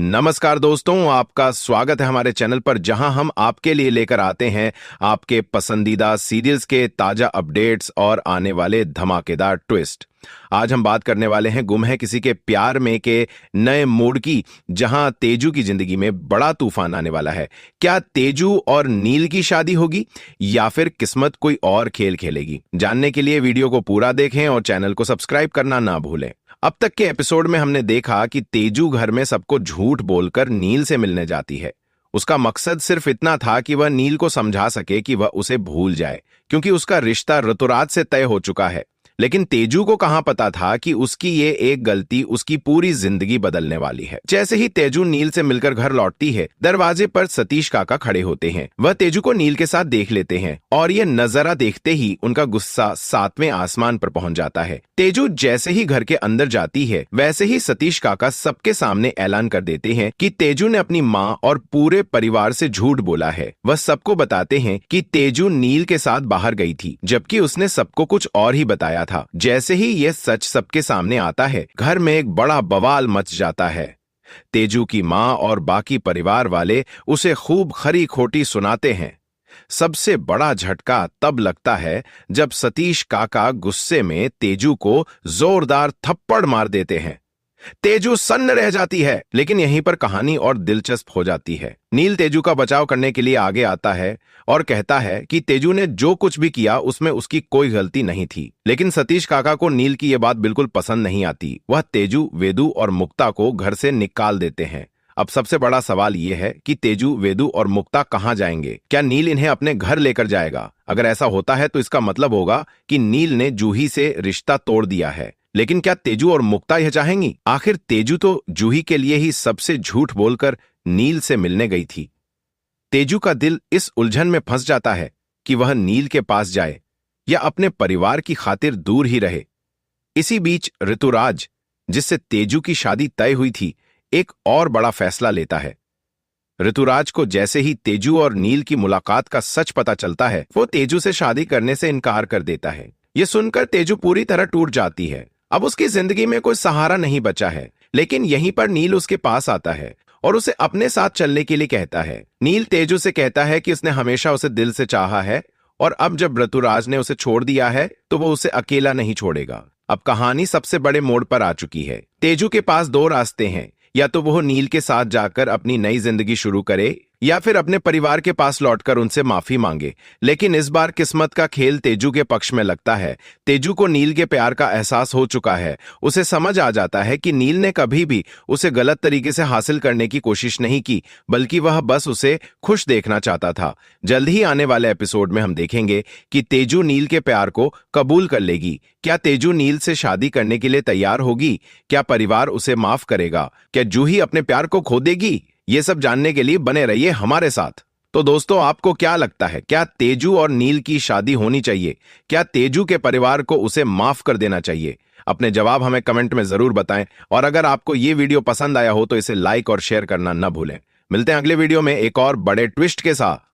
नमस्कार दोस्तों, आपका स्वागत है हमारे चैनल पर जहां हम आपके लिए लेकर आते हैं आपके पसंदीदा सीरियल्स के ताजा अपडेट्स और आने वाले धमाकेदार ट्विस्ट। आज हम बात करने वाले हैं गुम है किसी के प्यार में के नए मोड़ की, जहां तेजू की जिंदगी में बड़ा तूफान आने वाला है। क्या तेजू और नील की शादी होगी या फिर किस्मत कोई और खेल खेलेगी? जानने के लिए वीडियो को पूरा देखें और चैनल को सब्सक्राइब करना ना भूलें। अब तक के एपिसोड में हमने देखा कि तेजू घर में सबको झूठ बोलकर नील से मिलने जाती है। उसका मकसद सिर्फ इतना था कि वह नील को समझा सके कि वह उसे भूल जाए, क्योंकि उसका रिश्ता ऋतुराज से तय हो चुका है। लेकिन तेजू को कहां पता था कि उसकी ये एक गलती उसकी पूरी जिंदगी बदलने वाली है। जैसे ही तेजू नील से मिलकर घर लौटती है, दरवाजे पर सतीश काका खड़े होते हैं। वह तेजू को नील के साथ देख लेते हैं और ये नजारा देखते ही उनका गुस्सा 7वें आसमान पर पहुंच जाता है। तेजू जैसे ही घर के अंदर जाती है, वैसे ही सतीश काका सबके सामने ऐलान कर देते हैं कि तेजू ने अपनी माँ और पूरे परिवार से झूठ बोला है। वह सबको बताते हैं कि तेजू नील के साथ बाहर गई थी, जबकि उसने सबको कुछ और ही बताया था। जैसे ही यह सच सबके सामने आता है, घर में एक बड़ा बवाल मच जाता है। तेजू की माँ और बाकी परिवार वाले उसे खूब खरी खोटी सुनाते हैं। सबसे बड़ा झटका तब लगता है जब सतीश काका गुस्से में तेजू को जोरदार थप्पड़ मार देते हैं। तेजू सन्न रह जाती है, लेकिन यहीं पर कहानी और दिलचस्प हो जाती है। नील तेजू का बचाव करने के लिए आगे आता है और कहता है कि तेजू ने जो कुछ भी किया उसमें उसकी कोई गलती नहीं थी। लेकिन सतीश काका को नील की यह बात बिल्कुल पसंद नहीं आती। वह तेजू, वेदू और मुक्ता को घर से निकाल देते हैं। अब सबसे बड़ा सवाल यह है कि तेजू, वेदू और मुक्ता कहां जाएंगे? क्या नील इन्हें अपने घर लेकर जाएगा? अगर ऐसा होता है तो इसका मतलब होगा कि नील ने जूही से रिश्ता तोड़ दिया है। लेकिन क्या तेजू और मुक्ता यह चाहेंगी? आखिर तेजू तो जूही के लिए ही सबसे झूठ बोलकर नील से मिलने गई थी। तेजू का दिल इस उलझन में फंस जाता है कि वह नील के पास जाए या अपने परिवार की खातिर दूर ही रहे। इसी बीच ऋतुराज, जिससे तेजू की शादी तय हुई थी, एक और बड़ा फैसला लेता है। ऋतुराज को जैसे ही तेजू और नील की मुलाकात का सच पता चलता है, वो तेजू से शादी करने से इनकार कर देता है। यह सुनकर तेजू पूरी तरह टूट जाती है। अब उसकी जिंदगी में कोई सहारा नहीं बचा है। लेकिन यहीं पर नील उसके पास आता है और उसे अपने साथ चलने के लिए कहता है। नील तेजू से कहता है कि उसने हमेशा उसे दिल से चाहा है और अब जब ऋतुराज ने उसे छोड़ दिया है तो वो उसे अकेला नहीं छोड़ेगा। अब कहानी सबसे बड़े मोड़ पर आ चुकी है। तेजू के पास दो रास्ते हैं, या तो वो नील के साथ जाकर अपनी नई जिंदगी शुरू करे या फिर अपने परिवार के पास लौटकर उनसे माफी मांगे। लेकिन इस बार किस्मत का खेल तेजू के पक्ष में लगता है। तेजू को नील के प्यार का एहसास हो चुका है। उसे समझ आ जाता है कि नील ने कभी भी उसे गलत तरीके से हासिल करने की कोशिश नहीं की, बल्कि वह बस उसे खुश देखना चाहता था। जल्द ही आने वाले एपिसोड में हम देखेंगे कि तेजू नील के प्यार को कबूल कर लेगी। क्या तेजू नील से शादी करने के लिए तैयार होगी? क्या परिवार उसे माफ करेगा? क्या जूही अपने प्यार को खो देगी? ये सब जानने के लिए बने रहिए हमारे साथ। तो दोस्तों, आपको क्या लगता है, क्या तेजू और नील की शादी होनी चाहिए? क्या तेजू के परिवार को उसे माफ कर देना चाहिए? अपने जवाब हमें कमेंट में जरूर बताएं और अगर आपको ये वीडियो पसंद आया हो तो इसे लाइक और शेयर करना न भूलें। मिलते हैं अगले वीडियो में एक और बड़े ट्विस्ट के साथ।